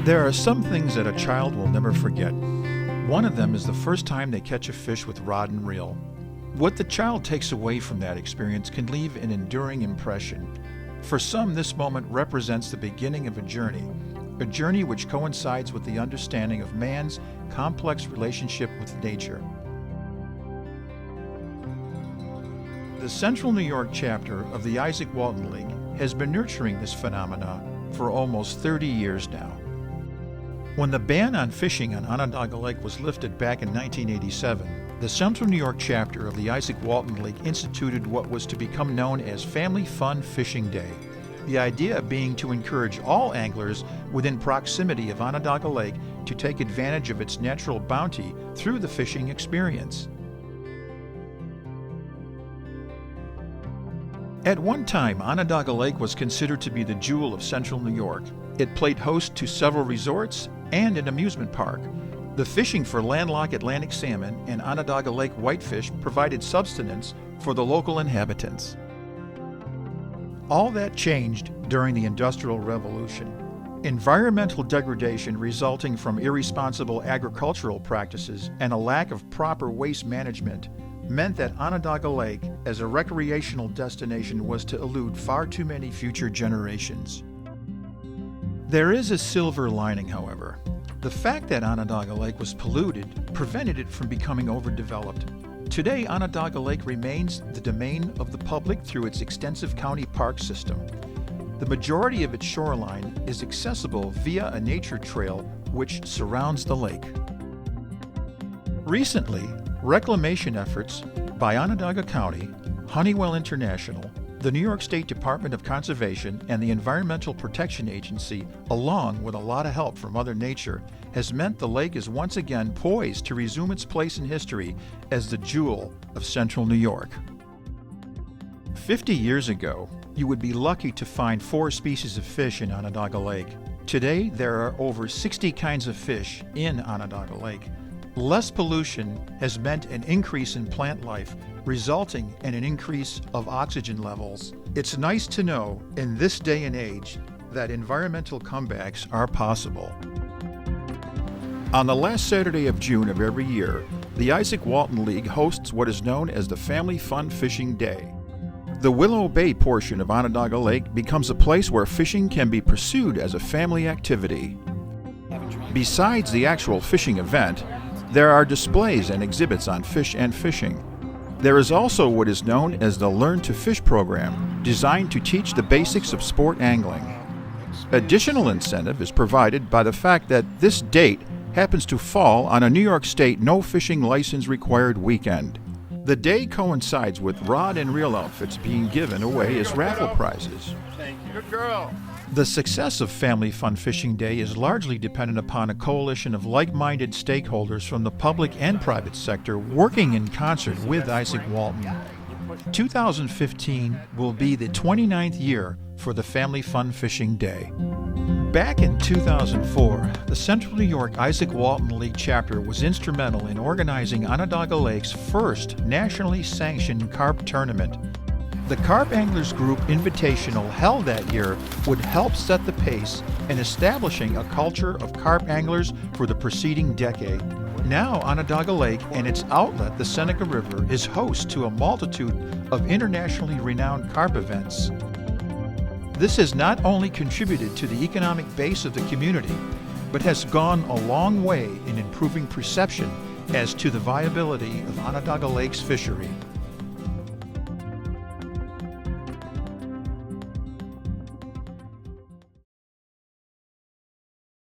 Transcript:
There are some things that a child will never forget. One of them is the first time they catch a fish with rod and reel. What the child takes away from that experience can leave an enduring impression. For some, this moment represents the beginning of a journey which coincides with the understanding of man's complex relationship with nature. The Central New York chapter of the Izaak Walton League has been nurturing this phenomena for almost 30 years now. When the ban on fishing on Onondaga Lake was lifted back in 1987, the Central New York chapter of the Izaak Walton League instituted what was to become known as Family Fun Fishing Day. The idea being to encourage all anglers within proximity of Onondaga Lake to take advantage of its natural bounty through the fishing experience. At one time, Onondaga Lake was considered to be the jewel of Central New York. It played host to several resorts and an amusement park. The fishing for landlocked Atlantic salmon and Onondaga Lake whitefish provided subsistence for the local inhabitants. All that changed during the Industrial Revolution. Environmental degradation resulting from irresponsible agricultural practices and a lack of proper waste management meant that Onondaga Lake as a recreational destination was to elude far too many future generations. There is a silver lining, however. The fact that Onondaga Lake was polluted prevented it from becoming overdeveloped. Today, Onondaga Lake remains the domain of the public through its extensive county park system. The majority of its shoreline is accessible via a nature trail which surrounds the lake. Recently, reclamation efforts by Onondaga County, Honeywell International, the New York State Department of Conservation, and the Environmental Protection Agency, along with a lot of help from Mother Nature, has meant the lake is once again poised to resume its place in history as the jewel of Central New York. 50 years ago, you would be lucky to find 4 species of fish in Onondaga Lake. Today, there are over 60 kinds of fish in Onondaga Lake. Less pollution has meant an increase in plant life, resulting in an increase of oxygen levels. It's nice to know in this day and age that environmental comebacks are possible. On the last Saturday of June of every year, the Izaak Walton League hosts what is known as the Family Fun Fishing Day. The Willow Bay portion of Onondaga Lake becomes a place where fishing can be pursued as a family activity. Besides the actual fishing event, there are displays and exhibits on fish and fishing. There is also what is known as the Learn to Fish program, designed to teach the basics of sport angling. Additional incentive is provided by the fact that this date happens to fall on a New York State no fishing license required weekend. The day coincides with rod and reel outfits being given away as raffle prizes. Good girl. The success of Family Fun Fishing Day is largely dependent upon a coalition of like-minded stakeholders from the public and private sector working in concert with Izaak Walton. 2015 will be the 29th year for the Family Fun Fishing Day. Back in 2004, the Central New York Izaak Walton League chapter was instrumental in organizing Onondaga Lake's first nationally sanctioned carp tournament. The Carp Anglers Group Invitational held that year would help set the pace in establishing a culture of carp anglers for the preceding decade. Now Onondaga Lake and its outlet, the Seneca River, is host to a multitude of internationally renowned carp events. This has not only contributed to the economic base of the community, but has gone a long way in improving perception as to the viability of Onondaga Lake's fishery.